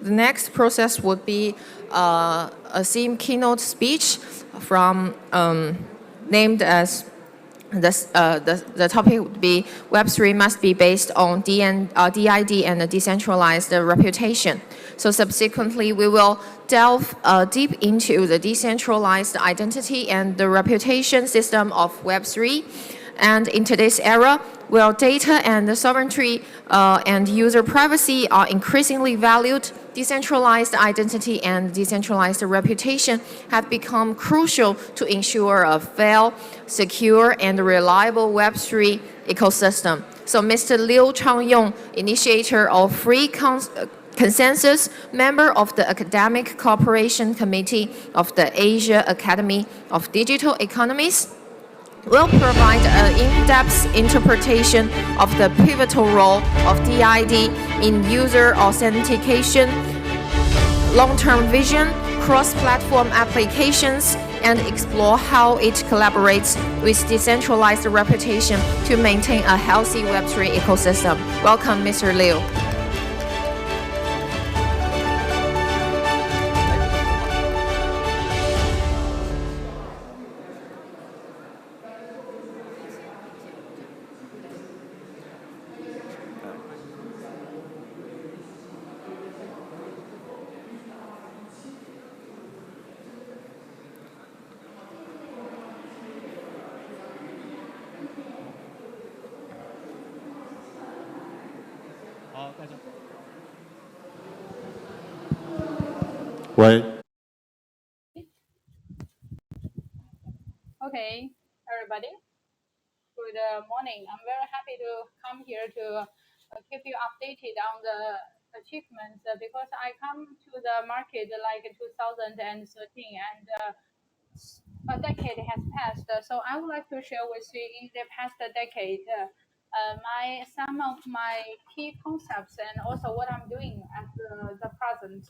the next process would be a theme keynote speech from named as the topic would be Web3 must be based on DID and a decentralized reputation. So subsequently, we will delve deep into the decentralized identity and the reputation system of Web3. And in today's era, where data and the sovereignty and user privacy are increasingly valued, decentralized identity and decentralized reputation have become crucial to ensure a fair, secure, and reliable Web3 ecosystem. So Mr. Liu Changyong, initiator of Free Consensus, member of the Academic Cooperation Committee of the Asia Academy of Digital Economies, will provide an in-depth interpretation of the pivotal role of DID in user authentication, long-term vision, cross-platform applications, and explore how it collaborates with decentralized reputation to maintain a healthy Web3 ecosystem. Welcome, Mr. Liu. Okay, everybody. Good morning. I'm very happy to come here to keep you updated on the achievements because I come to the market like 2013 and a decade has passed. So I would like to share with you in the past decade some of my key concepts and also what I'm doing at the present.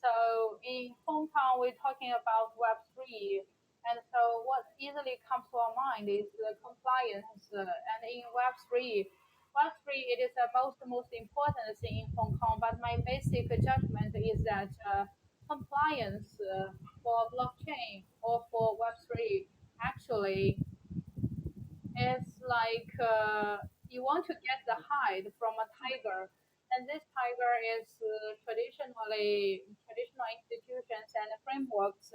So in Hong Kong, we're talking about Web3. And so what easily comes to our mind is the compliance. And in Web3, it is the most important thing in Hong Kong. But my basic judgment is that compliance for blockchain or for Web3 actually is like you want to get the hide from a tiger, and this tiger is traditional institutions and frameworks,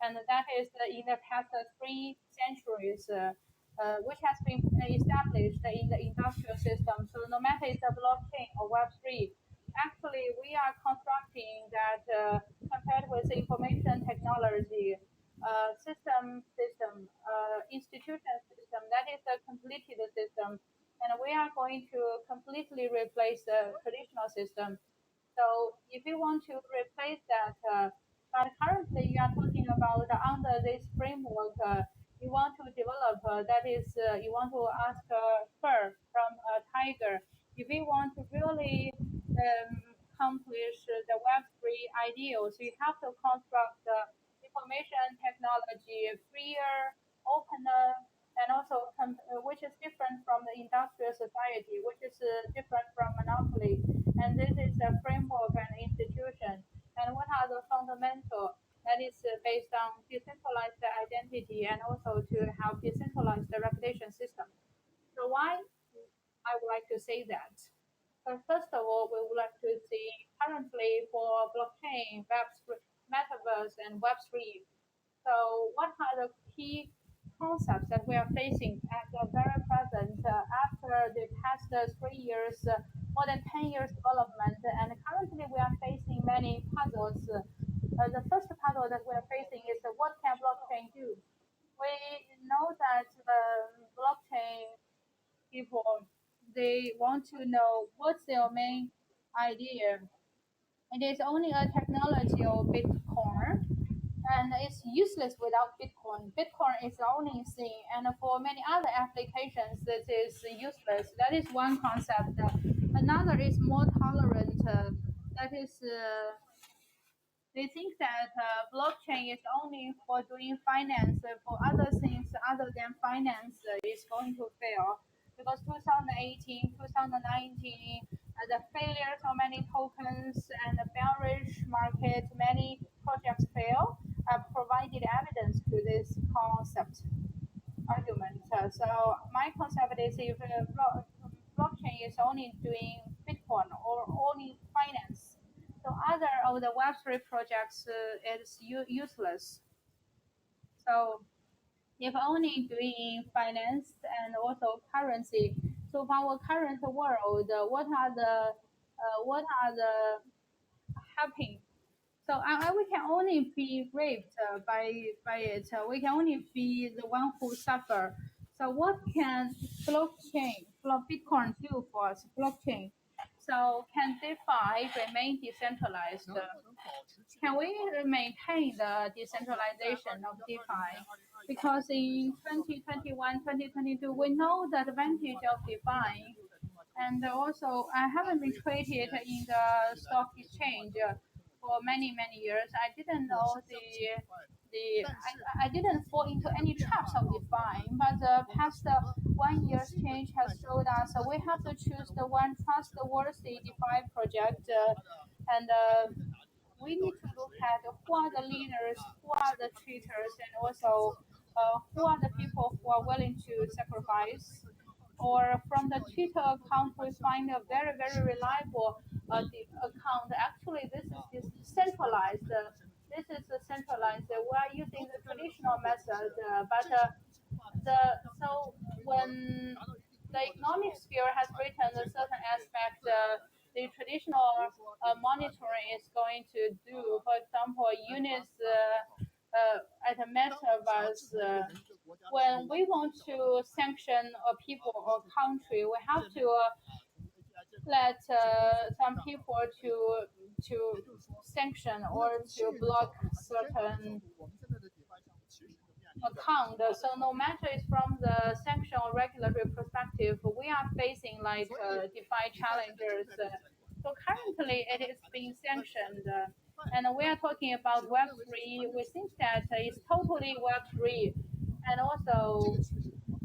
and that is in the past 3 centuries, which has been established in the industrial system. So no matter it's a blockchain or Web3, actually we are constructing that compared with information technology institution system that is a completed system, and we are going to completely replace the traditional system. So if you want to replace that, but currently you are talking about under this framework, you want to develop that is you want to ask fur from a tiger. If you want to really accomplish the Web3 ideals, you have to construct the information technology freer, opener, and also which is different from the industrial society, which is different from monopoly. And this is a framework and institution. And what are the fundamental? That is based on decentralized identity and also to have decentralized reputation system. So why I would like to say that? First of all, we would like to see currently for blockchain, Web3, metaverse, and Web3. So what are the key concepts that we are facing at the very present after the past 3 years, more than 10 years development, and currently we are facing many puzzles. The first puzzle that we are facing is what can blockchain do? We know that blockchain people, they want to know what's their main idea. It is only a technology of Bitcoin, and it's useless without Bitcoin. Bitcoin is the only thing, and for many other applications, this is useless. That is one concept. Another is more tolerant. That is, they think that blockchain is only for doing finance. For other things other than finance is going to fail because 2018, 2019, the failures of many tokens and a bearish market, many projects fail, provided evidence to this concept argument. So my concept is if blockchain is only doing Bitcoin or only finance, so other of the Web3 projects is useless. So if only doing finance and also currency. So for our current world, what are the happening? So we can only be raped by it. We can only be the one who suffer. So what can Bitcoin do for us? Blockchain. So can DeFi remain decentralized? Can we maintain the decentralization of DeFi? Because in 2021, 2022, we know the advantage of DeFi. And also, I haven't been traded in the stock exchange for many years. I didn't know I didn't fall into any traps of DeFi. But the past 1 year's change has showed us we have to choose the one trustworthy DeFi project, and we need to look at who are the leaders, who are the traders, and also who are the people who are willing to sacrifice. Or from the Twitter account, we find a very reliable account. Actually, this is centralized. This is centralized. We are using the traditional method, but the so when the economic sphere has written a certain aspect, the traditional monitoring is going to do. For example, units at a metaverse. When we want to sanction a people or country, we have to let some people to sanction or to block certain account. So no matter it's from the sanction or regulatory perspective, we are facing like DeFi challenges. So currently it is being sanctioned. And we are talking about Web3. We think that it's totally Web3. And also,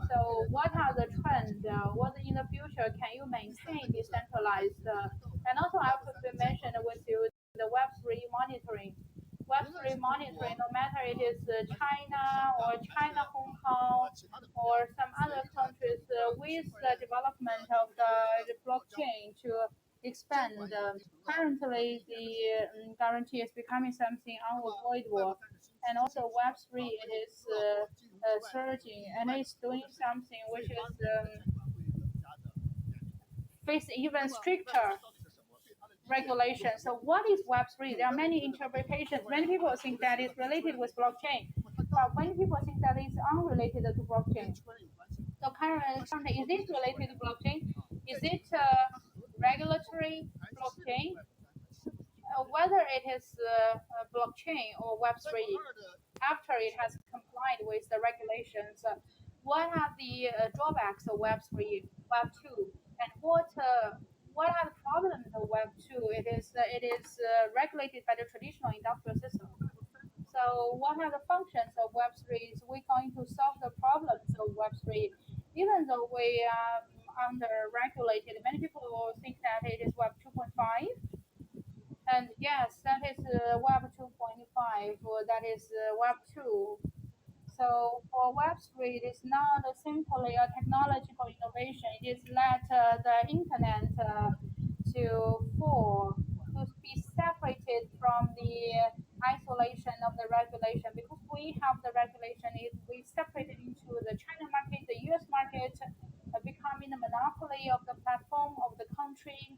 so what are the trends? What in the future can you maintain decentralized? And also I could mention with you the Web3 monitoring. Web3 monitoring, no matter it is China or China Hong Kong or some other countries, with the development of the blockchain to expand. Currently, the guarantee is becoming something unavoidable, and also Web3 it is surging and it's doing something which is face even stricter regulation. So what is Web3? There are many interpretations. Many people think that it's related with blockchain, but many people think that it's unrelated to blockchain. So currently, is it related to blockchain? Is it regulatory blockchain? Whether it is blockchain or Web3, after it has complied with the regulations, what are the drawbacks of Web3, Web2, and what are the problems of Web2? It is regulated by the traditional industrial system. So what are the functions of Web3? Is we going to solve the problems of Web3? Even though we are under regulated, many people will think that it is Web 2.5. And yes, that is Web 2.5, that is Web 2. So for Web3, it is not simply a technological innovation. It is let the internet to be separated from the isolation of the regulation. Because we have the regulation, if we separate it into the China market, the US market, becoming the monopoly of the platform of the country.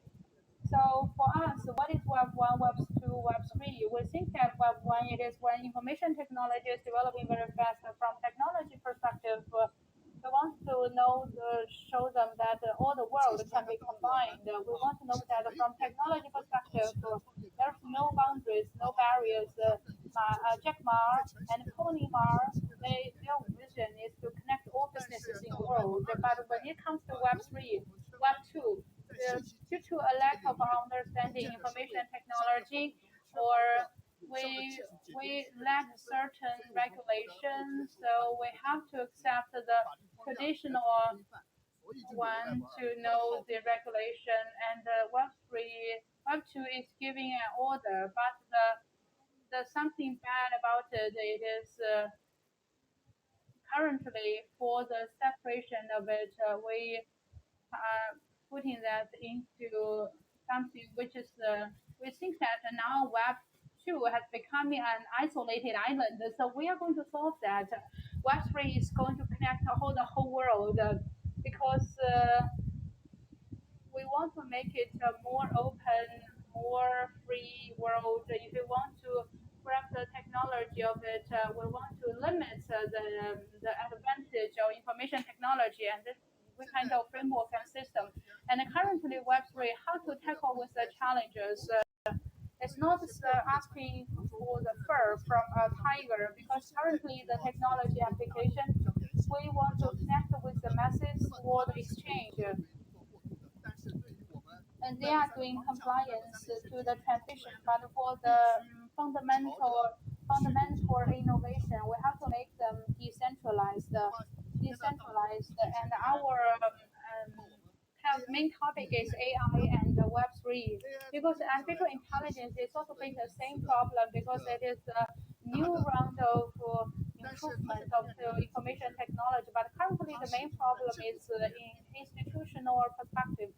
So for us, what is Web 1, Web 2, Web 3? We think that Web 1 it is when information technology is developing very fast. From technology perspective, we want to show them that all the world can be combined. We want to know that from technology perspective, there's no boundaries, no barriers. Jack Ma and Tony Ma, their vision is to connect all businesses in the world. But when it comes to Web 3, Web 2, due to a lack of understanding information technology, or we lack certain regulations, so we have to accept the traditional one to know the regulation. And Web3 Web2 is giving an order, but the something bad about it, it is currently for the separation of it, we are putting that into something which is we think that now Web2 has become an isolated island. So we are going to solve that. Web3 is going to connect the whole world because we want to make it a more open, more free world. If you want to grab the technology of it, we want to limit the advantage of information technology and this kind of framework and system. And currently, Web3, how to tackle with the challenges? It's not asking for the fur from a tiger because currently the technology application we want to connect with the masses for the exchange and they are doing compliance to the transition. But for the fundamental innovation, we have to make them decentralized. And our main topic is AI and Web3 because artificial intelligence is also facing the same problem because it is a new round of improvement of the information technology. But currently, the main problem is in institutional perspective.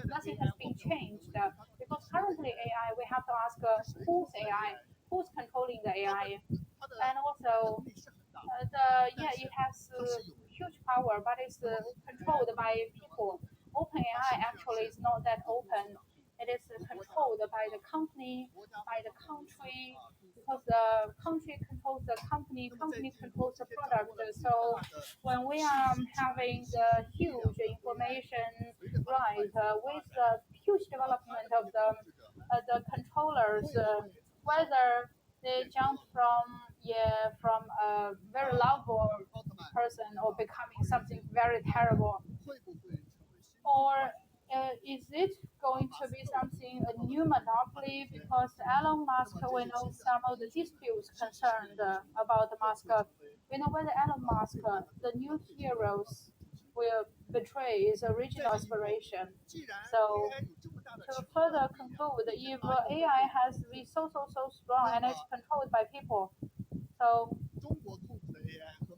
Nothing has been changed because currently AI, we have to ask who's AI, who's controlling the AI, and also it has huge power, but it's controlled by people. OpenAI actually is not that open. It is controlled by the company, by the country, because the country controls the company controls the product. So when we are having the huge information right with the huge development of the controllers, whether they jump from a very lovable person or becoming something very terrible, or is it going to be something a new monopoly? Because Elon Musk, we know some of the disputes concerned about Musk. We know whether Elon Musk, the new heroes, will betray his original aspiration. So to further conclude, if AI has been so strong and it's controlled by people, so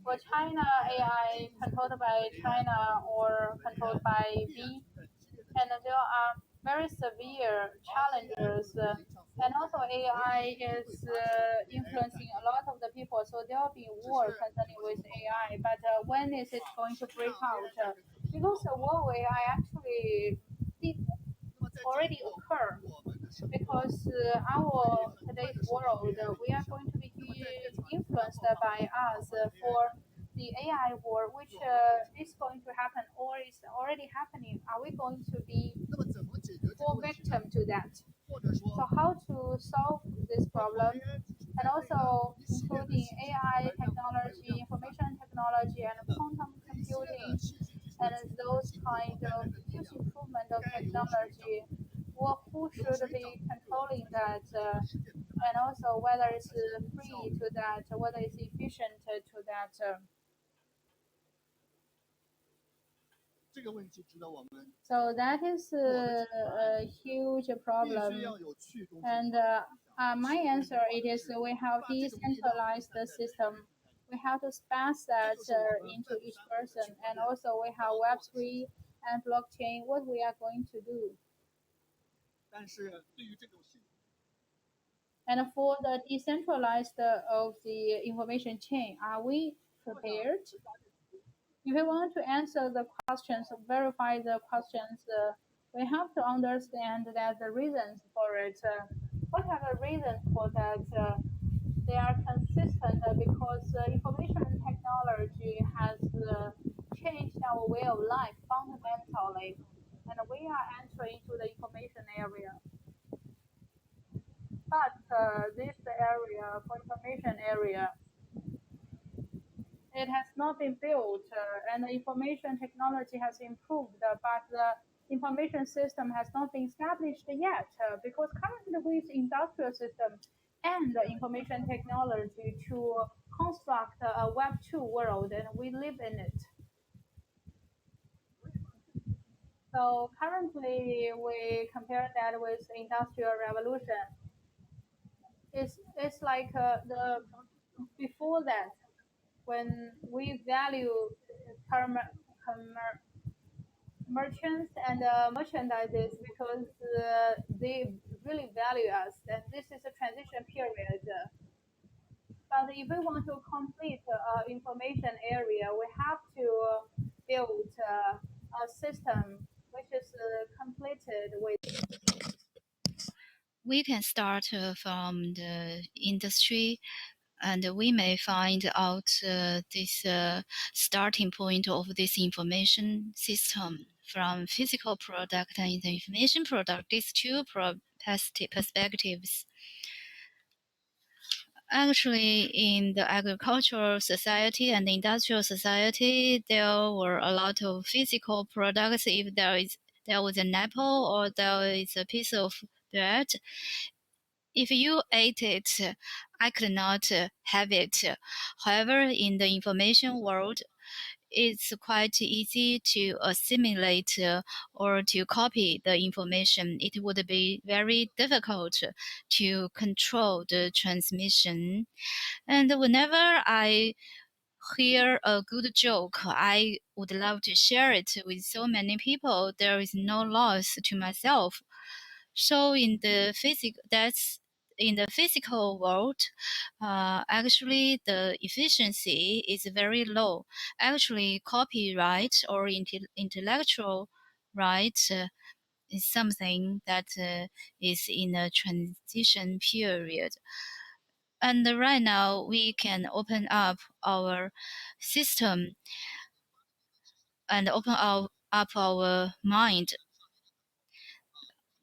for China AI controlled by China or controlled by V, and there are very severe challenges. And also AI is influencing a lot of the people, so there will be war concerning with AI. But when is it going to break out? Because the war with AI actually did already occur because our today's world, we are going to be influenced by us for the AI war, which is going to happen or is already happening. Are we going to be full victim to that? So how to solve this problem? And also including AI technology, information technology, and quantum computing, and those kind of huge improvement of technology. Well, who should be controlling that? And also whether it's free to that, whether it's efficient to that. So that is a huge problem. And my answer it is we have decentralized the system. We have to space that into each person, and also we have Web3 and blockchain. What we are going to do, and for the decentralized of the information chain, are we prepared? If we want to answer the questions, verify the questions, we have to understand that the reasons for it. What are the reasons for that? They are consistent because information technology has changed our way of life fundamentally, and we are entering into the information area. But this area, for information area, it has not been built, and the information technology has improved, but the information system has not been established yet, because currently with industrial system and the information technology to construct a Web2 world, and we live in it. So currently, we compare that with the Industrial Revolution. It's like the before that when we value term, merchants and merchandises because they really value us, and this is a transition period. But if we want to complete information area, we have to build a system which is completed with. We can start from the industry, and we may find out this starting point of this information system from physical product and the information product. These two perspectives. Actually, in the agricultural society and the industrial society, there were a lot of physical products. If there was an apple or there is a piece of bread, if you ate it, I could not have it. However, in the information world, it's quite easy to assimilate or to copy the information. It would be very difficult to control the transmission. And whenever I hear a good joke, I would love to share it with so many people. There is no loss to myself. So in the physical world, actually the efficiency is very low. Actually, copyright or intellectual right is something that is in a transition period. And right now, we can open up our system and up our mind.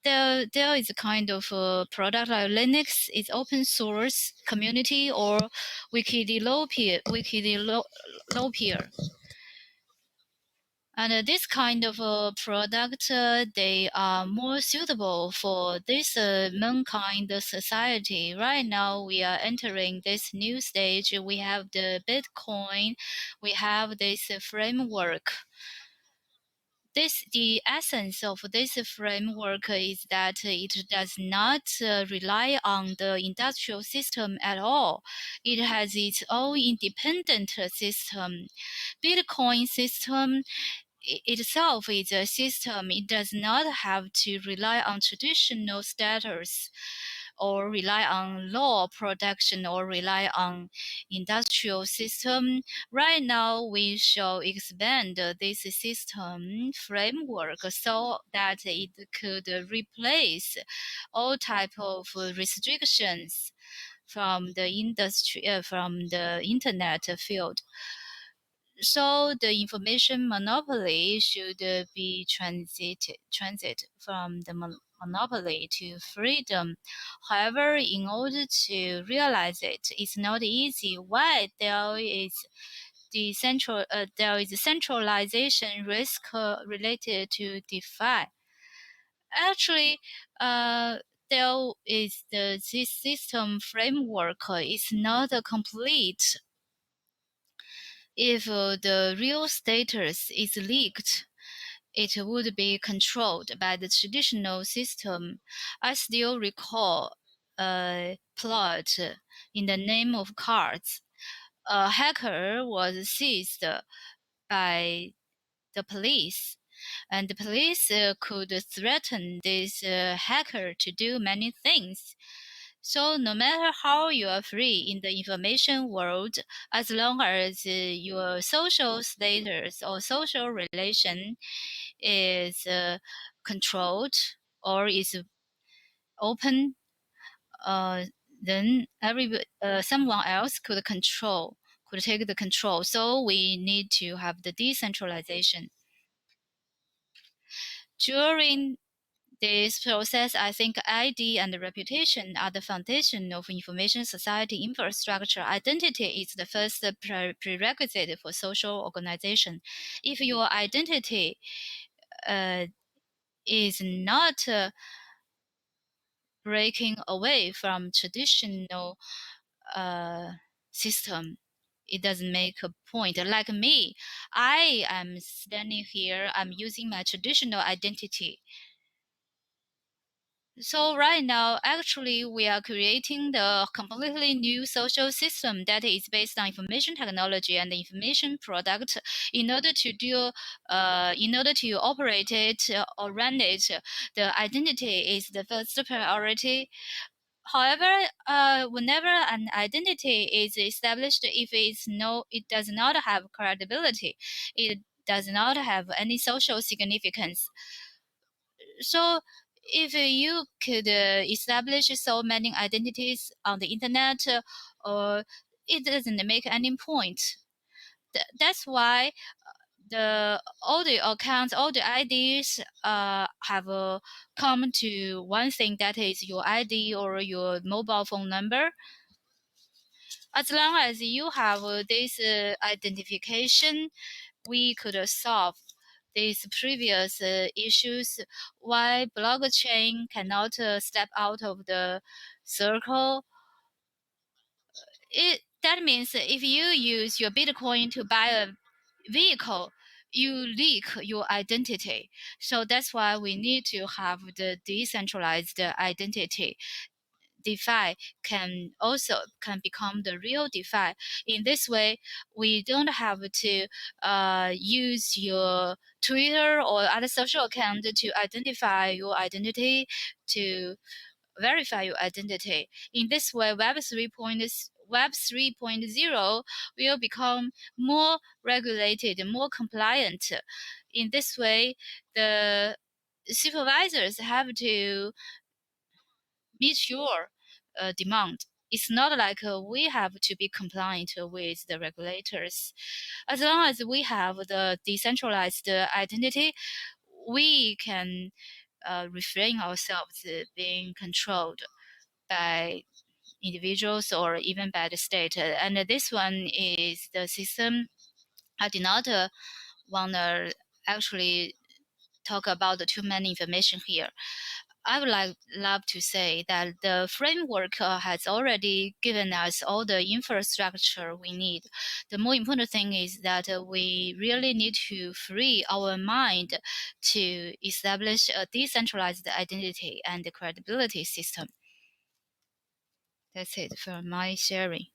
There is a kind of product like Linux is open source community or Wikideveloper. And this kind of product, they are more suitable for this mankind society. Right now, we are entering this new stage. We have the Bitcoin, we have this framework. The essence of this framework is that it does not rely on the industrial system at all. It has its own independent system. Bitcoin system itself is a system. It does not have to rely on traditional status or rely on law protection or rely on industrial system. Right now, we shall expand this system framework so that it could replace all type of restrictions from the industry, from the internet field. So the information monopoly should be transit from the monopoly to freedom. However, in order to realize it, it's not easy. Why? There is centralization risk related to DeFi. Actually, there is this system framework is not complete. If the real status is leaked, it would be controlled by the traditional system. I still recall a plot in the name of cards. A hacker was seized by the police, and the police could threaten this hacker to do many things. So no matter how you are free in the information world, as long as your social status or social relation is controlled or is open, then someone else could take the control. So we need to have the decentralization. During this process, I think ID and reputation are the foundation of information society infrastructure. Identity is the first prerequisite for social organization. If your identity is not breaking away from traditional system, it doesn't make a point. Like me, I am standing here, I'm using my traditional identity. So right now, actually, we are creating the completely new social system that is based on information technology and information product. In order to operate it or run it, the identity is the first priority. However, whenever an identity is established, if it does not have credibility, it does not have any social significance. So if you could establish so many identities on the internet, it doesn't make any point. That's why all the accounts, all the IDs have come to one thing, that is your ID or your mobile phone number. As long as you have this identification, we could solve these previous issues. Why blockchain cannot step out of the circle? That means if you use your Bitcoin to buy a vehicle, you leak your identity. So that's why we need to have the decentralized identity. DeFi can become the real DeFi. In this way, we don't have to use your Twitter or other social account to identify your identity, to verify your identity. In this way, Web 3.0 will become more regulated, more compliant. In this way, the supervisors have to meet your demand. It's not like we have to be compliant with the regulators. As long as we have the decentralized identity, we can refrain ourselves being controlled by individuals or even by the state. And this one is the system. I did not want to actually talk about too many information here. I would love to say that the framework has already given us all the infrastructure we need. The more important thing is that we really need to free our mind to establish a decentralized identity and credibility system. That's it for my sharing.